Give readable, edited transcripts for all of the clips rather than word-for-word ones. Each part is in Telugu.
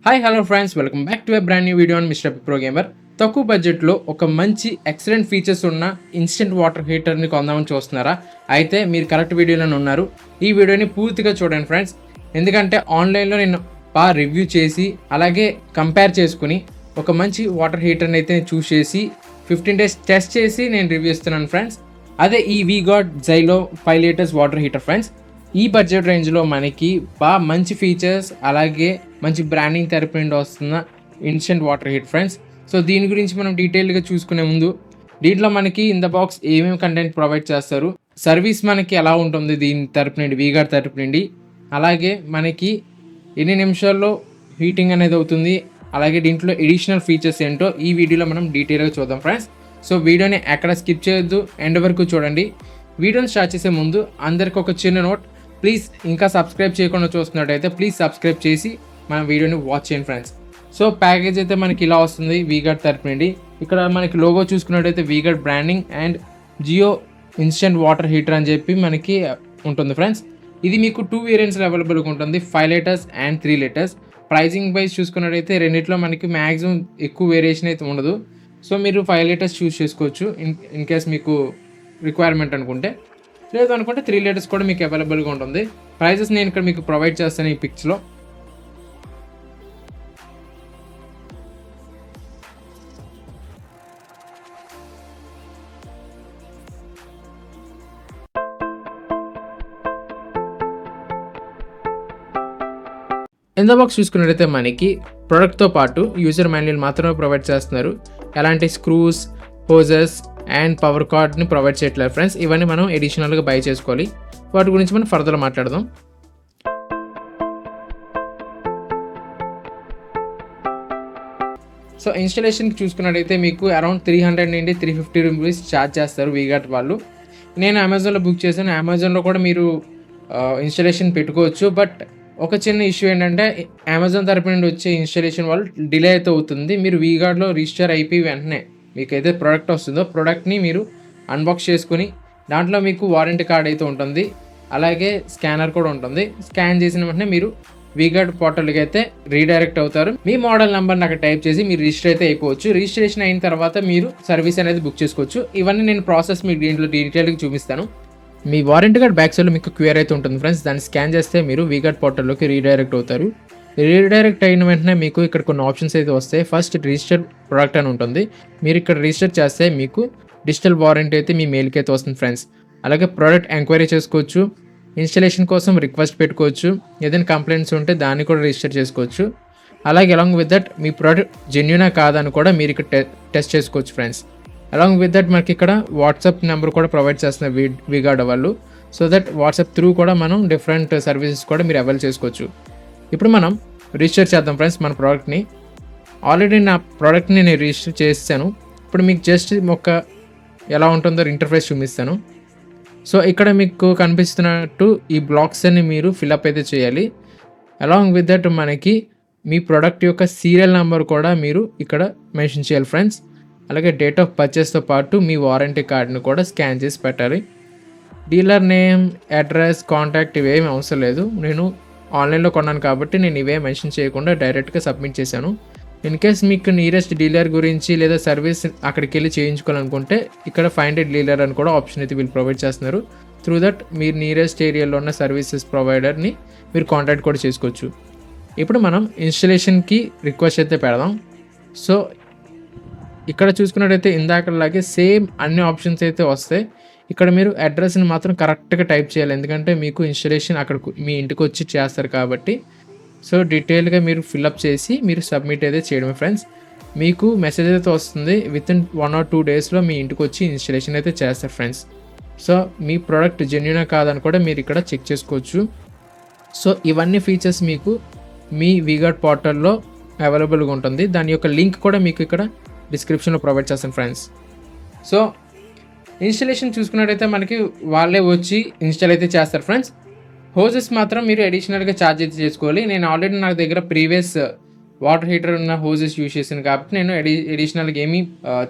Hi hello friends, welcome back to A brand new video on mister pro gamer. తక్కువ బడ్జెట్లో ఒక మంచి ఎక్సలెంట్ ఫీచర్స్ ఉన్న ఇన్స్టెంట్ వాటర్ హీటర్ని కొందామని చూస్తున్నారా? అయితే మీరు కరెక్ట్ వీడియోలోనే ఉన్నారు. ఈ వీడియోని పూర్తిగా చూడండి ఫ్రెండ్స్, ఎందుకంటే ఆన్లైన్లో నేను బాగా రివ్యూ చేసి అలాగే కంపేర్ చేసుకుని ఒక మంచి వాటర్ హీటర్ని అయితే చూస్ చేసి 15 days టెస్ట్ చేసి నేను రివ్యూ ఇస్తున్నాను ఫ్రెండ్స్. అదే ఈ వీగార్డ్ జైలో 5 liters వాటర్ హీటర్ ఫ్రెండ్స్. ఈ బడ్జెట్ రేంజ్లో మనకి బాగా మంచి ఫీచర్స్ అలాగే మంచి బ్రాండింగ్ తరపు నుండి వస్తున్న instant water heater friends. So దీని గురించి మనం డీటెయిల్గా చూసుకునే ముందు దీంట్లో మనకి ఇన్ ద బాక్స్ ఏమేమి కంటెంట్ ప్రొవైడ్ చేస్తారు, సర్వీస్ మనకి ఎలా ఉంటుంది దీని తరపు నుండి, వీగార్డ్ తరపు నుండి, అలాగే మనకి ఎన్ని నిమిషాల్లో హీటింగ్ అనేది అవుతుంది, అలాగే దీంట్లో ఎడిషనల్ ఫీచర్స్ ఏంటో ఈ వీడియోలో మనం డీటెయిల్గా చూద్దాం ఫ్రెండ్స్. సో వీడియోని ఎక్కడ స్కిప్ చేయొద్దు, ఎండ్ వరకు చూడండి. వీడియోని స్టార్ట్ చేసే ముందు అందరికి ఒక చిన్న నోట్, ప్లీజ్ ఇంకా సబ్స్క్రైబ్ చేయకుండా చూస్తున్నట్టయితే ప్లీజ్ సబ్స్క్రైబ్ చేసి మన వీడియోని వాచ్ చేయండి ఫ్రెండ్స్. సో ప్యాకేజ్ అయితే మనకి ఇలా వస్తుంది వీగార్డ్ తరపు నుండి. ఇక్కడ మనకి లోగో చూసుకున్నట్టయితే V-Guard branding and Zio instant water heater అని చెప్పి మనకి ఉంటుంది ఫ్రెండ్స్. ఇది మీకు 2 వేరియంట్స్లో అవైలబుల్గా ఉంటుంది, 5 liters and 3 liters. Pricing wise చూసుకున్నట్టయితే రెండిట్లో మనకి మ్యాక్సిమం ఎక్కువ వేరియేషన్ అయితే ఉండదు. సో మీరు 5 liters చూస్ చేసుకోవచ్చు ఇన్ కేస్ మీకు రిక్వైర్మెంట్ అనుకుంటే. లేదు అనుకుంటే 3 liters కూడా మీకు అవైలబుల్గా ఉంటుంది. ప్రైజెస్ నేను ఇక్కడ మీకు ప్రొవైడ్ చేస్తాను ఈ పిక్స్లో. ఇన్ ద బాక్స్ చూసుకున్నట్టయితే మనకి ప్రోడక్ట్తో పాటు యూజర్ మాన్యువల్ మాత్రమే ప్రొవైడ్ చేస్తున్నారు. ఎలాంటి స్క్రూస్, హోజెస్ అండ్ పవర్ కార్డ్ని ప్రొవైడ్ చేయట్లేదు ఫ్రెండ్స్. ఇవన్నీ మనం ఎడిషనల్గా బై చేసుకోవాలి. వాటి గురించి మనం ఫర్దర్గా మాట్లాడదాం. సో ఇన్స్టాలేషన్కి చూసుకున్నట్టయితే మీకు అరౌండ్ 300 నుండి 350 రూపీస్ ఛార్జ్ చేస్తారు వీగార్డ్ వాళ్ళు. నేను అమెజాన్లో బుక్ చేశాను. అమెజాన్లో కూడా మీరు ఇన్స్టాలేషన్ పెట్టుకోవచ్చు. బట్ ఒక చిన్న ఇష్యూ ఏంటంటే అమెజాన్ తరపు నుండి వచ్చే ఇన్స్టాలేషన్ వాళ్ళు డిలే అయితే అవుతుంది. మీరు వీగార్డ్లో రిజిస్టర్ అయిపోయి వెంటనే మీకైతే ప్రోడక్ట్ వస్తుందో ప్రోడక్ట్ని మీరు అన్బాక్స్ చేసుకుని దాంట్లో మీకు వారంటీ కార్డ్ అయితే ఉంటుంది, అలాగే స్కానర్ కూడా ఉంటుంది. స్కాన్ చేసిన వెంటనే మీరు వీగార్డ్ పోర్టల్కి అయితే రీడైరెక్ట్ అవుతారు. మీ మోడల్ నెంబర్ని అక్కడ టైప్ చేసి మీరు రిజిస్టర్ అయితే అయిపోవచ్చు. రిజిస్ట్రేషన్ అయిన తర్వాత మీరు సర్వీస్ అనేది బుక్ చేసుకోవచ్చు. ఇవన్నీ నేను ప్రాసెస్ మీకు దీంట్లో డీటెయిల్గా చూపిస్తాను. మీ వారంటీ కార్డ్ బ్యాక్ సైడ్లో మీకు క్యూఆర్ అయితే ఉంటుంది ఫ్రెండ్స్. దాన్ని స్కాన్ చేస్తే మీరు వీగార్డ్ పోర్టల్లోకి రీడైరెక్ట్ అవుతారు. రీడైరెక్ట్ అయిన వెంటనే మీకు ఇక్కడ కొన్ని ఆప్షన్స్ అయితే వస్తాయి. ఫస్ట్ రిజిస్టర్ ప్రోడక్ట్ అని ఉంటుంది. మీరు ఇక్కడ రిజిస్టర్ చేస్తే మీకు డిజిటల్ వారంటీ అయితే మీ మెయిల్కి అయితే వస్తుంది ఫ్రెండ్స్. అలాగే ప్రోడక్ట్ ఎంక్వైరీ చేసుకోవచ్చు, ఇన్స్టాలేషన్ కోసం రిక్వెస్ట్ పెట్టుకోవచ్చు, ఏదైనా కంప్లైంట్స్ ఉంటే దాన్ని కూడా రిజిస్టర్ చేసుకోవచ్చు. అలాగే అలాంగ్ విత్ దట్ మీ ప్రోడక్ట్ జెన్యూనా కాదని కూడా మీరు ఇక్కడ టెస్ట్ చేసుకోవచ్చు ఫ్రెండ్స్. అలాంగ్ విత్ దట్ మనకి ఇక్కడ వాట్సాప్ నెంబర్ కూడా ప్రొవైడ్ చేస్తున్నారు వీగార్డ్ వాళ్ళు. సో దట్ వాట్సాప్ త్రూ కూడా మనం డిఫరెంట్ సర్వీసెస్ కూడా మీరు అవైల్ చేసుకోవచ్చు. ఇప్పుడు మనం రిజిస్టర్ చేద్దాం ఫ్రెండ్స్ మన ప్రోడక్ట్ని. ఆల్రెడీ నా ప్రోడక్ట్ని నేను రిజిస్టర్ చేస్తాను. ఇప్పుడు మీకు జస్ట్ ఒక ఎలా ఉంటుందో ఇంటర్ఫేస్ చూపిస్తాను. సో ఇక్కడ మీకు కనిపిస్తున్నట్టు ఈ బ్లాక్స్ అన్ని మీరు ఫిల్అప్ అయితే చేయాలి. అలాంగ్ విత్ దట్ మనకి మీ ప్రోడక్ట్ యొక్క సీరియల్ నెంబర్ కూడా మీరు ఇక్కడ మెన్షన్ చేయాలి ఫ్రెండ్స్. అలాగే డేట్ ఆఫ్ పర్చేస్తో పాటు మీ వారంటీ కార్డ్ని కూడా స్కాన్ చేసి పెట్టాలి. డీలర్ నేమ్, అడ్రస్, కాంటాక్ట్ ఇవేమి అవసరం లేదు. నేను ఆన్లైన్లో కొన్నాను కాబట్టి నేను ఇవే మెన్షన్ చేయకుండా డైరెక్ట్గా సబ్మిట్ చేశాను. ఇన్ కేస్ మీకు నియరెస్ట్ డీలర్ గురించి లేదా సర్వీస్ అక్కడికి వెళ్ళి చేయించుకోవాలనుకుంటే ఇక్కడ ఫైండ్ ఎ డీలర్ అని కూడా ఆప్షన్ అయితే వీళ్ళు ప్రొవైడ్ చేస్తున్నారు. త్రూ దట్ మీరు నియరెస్ట్ ఏరియాలో ఉన్న సర్వీసెస్ ప్రొవైడర్ని మీరు కాంటాక్ట్ కూడా చేసుకోవచ్చు. ఇప్పుడు మనం ఇన్స్టలేషన్కి రిక్వెస్ట్ అయితే పెడదాం. సో ఇక్కడ చూసుకున్నట్టయితే ఇందాకలాగే సేమ్ అన్ని ఆప్షన్స్ అయితే వస్తాయి. ఇక్కడ మీరు అడ్రస్ని మాత్రం కరెక్ట్గా టైప్ చేయాలి, ఎందుకంటే మీకు ఇన్స్టలేషన్ అక్కడ మీ ఇంటికి వచ్చి చేస్తారు కాబట్టి. సో డీటెయిల్గా మీరు ఫిల్అప్ చేసి మీరు సబ్మిట్ అయితే చేయడమే ఫ్రెండ్స్. మీకు మెసేజ్ అయితే వస్తుంది, విత్ ఇన్ 1 or 2 daysలో మీ ఇంటికి వచ్చి ఇన్స్టలేషన్ అయితే చేస్తారు ఫ్రెండ్స్. సో మీ ప్రోడక్ట్ జెన్యూనా కాదని కూడా మీరు ఇక్కడ చెక్ చేసుకోవచ్చు. సో ఇవన్నీ ఫీచర్స్ మీకు మీ వీగార్డ్ పోర్టల్లో అవైలబుల్గా ఉంటుంది. దాని యొక్క లింక్ కూడా మీకు ఇక్కడ డిస్క్రిప్షన్లో ప్రొవైడ్ చేస్తాను ఫ్రెండ్స్. సో ఇన్స్టాలేషన్ చూసుకున్నట్టయితే మనకి వాళ్ళే వచ్చి ఇన్స్టాల్ అయితే చేస్తారు ఫ్రెండ్స్. హోజెస్ మాత్రం మీరు అడిషనల్గా ఛార్జ్ అయితే చేసుకోవాలి. నేను ఆల్రెడీ నా దగ్గర ప్రీవియస్ వాటర్ హీటర్ ఉన్న హోజెస్ యూజ్ చేశాను కాబట్టి నేను అడిషనల్గా ఏమీ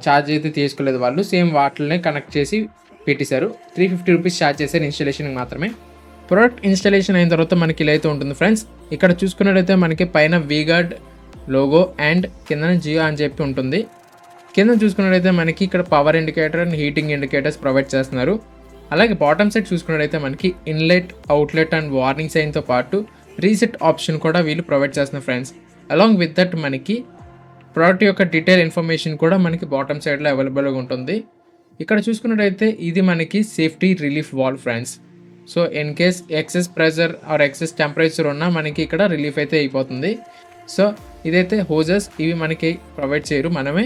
ఛార్జ్ అయితే తీసుకోలేదు. వాళ్ళు సేమ్ వాటర్ని కనెక్ట్ చేసి పెట్టేశారు. 350 రూపీస్ ఛార్జ్ చేశారు ఇన్స్టాలేషన్కి మాత్రమే. ప్రోడక్ట్ ఇన్స్టాలేషన్ అయిన తర్వాత మనకి ఇలా అయితే ఉంటుంది ఫ్రెండ్స్. ఇక్కడ చూసుకున్నట్టయితే మనకి పైన వీగార్డ్ లోగో అండ్ కింద జియో అని చెప్పి ఉంటుంది. కింద చూసుకున్నట్టయితే మనకి ఇక్కడ power indicator and heating indicators provide చేస్తున్నారు. అలాగే బాటమ్ సైడ్ చూసుకున్నట్టయితే మనకి ఇన్లెట్, అవుట్లెట్ అండ్ వార్నింగ్ సైన్తో పాటు రీసెట్ ఆప్షన్ కూడా వీళ్ళు ప్రొవైడ్ చేస్తున్నారు ఫ్రెండ్స్. అలాంగ్ విత్ దట్ మనకి ప్రోడక్ట్ యొక్క డీటెయిల్ ఇన్ఫర్మేషన్ కూడా మనకి బాటమ్ సైడ్లో అవైలబుల్గా ఉంటుంది. ఇక్కడ చూసుకున్నట్టయితే ఇది మనకి safety relief valve friends. So in case excess pressure or excess temperature ఉన్నా మనకి ఇక్కడ రిలీఫ్ అయితే అయిపోతుంది. సో ఇదైతే హోజెస్ ఇవి మనకి ప్రొవైడ్ చేయరు, మనమే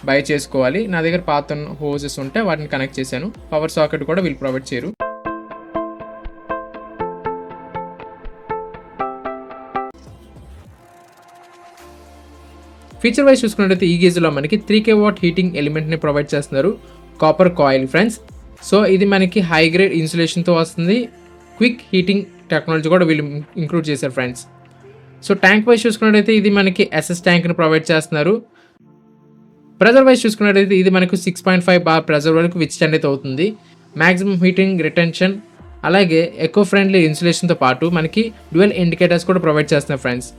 బై చేసుకోవాలి. నా దగ్గర పాత హోజెస్ ఉంటే వాటిని కనెక్ట్ చేశాను. పవర్ సాకెట్ కూడా వీళ్ళు ప్రొవైడ్ చేయరు. ఫీచర్ వైజ్ చూసుకున్నట్టయితే ఈ గేజ్లో మనకి 3 kW హీటింగ్ ఎలిమెంట్ని ప్రొవైడ్ చేస్తున్నారు, కాపర్ కాయిల్ ఫ్రెండ్స్. సో ఇది మనకి హై గ్రేడ్ ఇన్సులేషన్తో వస్తుంది. క్విక్ హీటింగ్ టెక్నాలజీ కూడా వీళ్ళు ఇంక్లూడ్ చేశారు ఫ్రెండ్స్. సో ట్యాంక్ వైజ్ చూసుకున్నట్టయితే ఇది మనకి ఎస్ఎస్ ట్యాంక్ని ప్రొవైడ్ చేస్తున్నారు. ప్రెజర్ వైజ్ చూసుకున్నట్టయితే ఇది మనకు 6.5 బార్ ప్రెజర్ వరకు విత్స్టాండ్ అయితే అవుతుంది. మ్యాక్సిమం హీటింగ్ రిటెన్షన్ అలాగే ఎకో ఫ్రెండ్లీ ఇన్సులేషన్తో పాటు మనకి డ్యూయల్ ఇండికేటర్స్ కూడా ప్రొవైడ్ చేస్తున్నారు ఫ్రెండ్స్.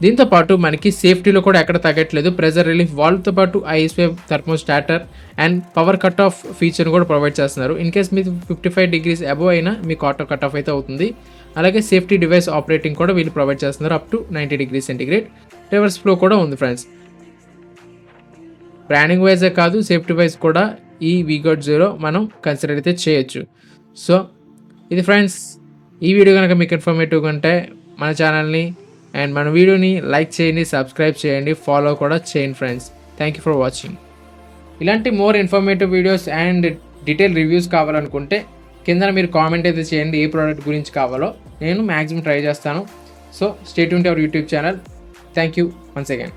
దీంతో పాటు మనకి సేఫ్టీలో కూడా ఎక్కడ తగ్గట్లేదు. ప్రెజర్ రిలీఫ్ వాల్వ్తో పాటు ఐస్ వేవ్ thermostat and power cut off feature కూడా ప్రొవైడ్ చేస్తున్నారు. ఇన్ కేస్ మీకు 55 degrees అబోవ్ అయినా మీకు ఆటో కట్ ఆఫ్ అయితే అవుతుంది. అలాగే సేఫ్టీ డివైస్ ఆపరేటింగ్ కూడా వీళ్ళు ప్రొవైడ్ చేస్తున్నారు up to 90 degrees centigrade. Reverse flow కూడా ఉంది ఫ్రెండ్స్. బ్రాండింగ్ వైజే కాదు, సేఫ్టీ వైజ్ కూడా ఈ వీగార్డ్ 0 మనం కన్సిడర్ అయితే చేయొచ్చు. సో ఇది ఫ్రెండ్స్, ఈ వీడియో కనుక మీకు ఇన్ఫర్మేటివ్గా ఉంటే మన ఛానల్ని అండ్ మన వీడియోని లైక్ చేయండి, సబ్స్క్రైబ్ చేయండి, ఫాలో కూడా చేయండి friends. Thank you for watching. ఇలాంటి more informative videos and detail reviews కావాలనుకుంటే కింద మీరు కామెంట్ అయితే చేయండి ఏ ప్రోడక్ట్ గురించి కావాలో, నేను మ్యాక్సిమం ట్రై చేస్తాను. So stay tune to our YouTube channel. Thank you once again.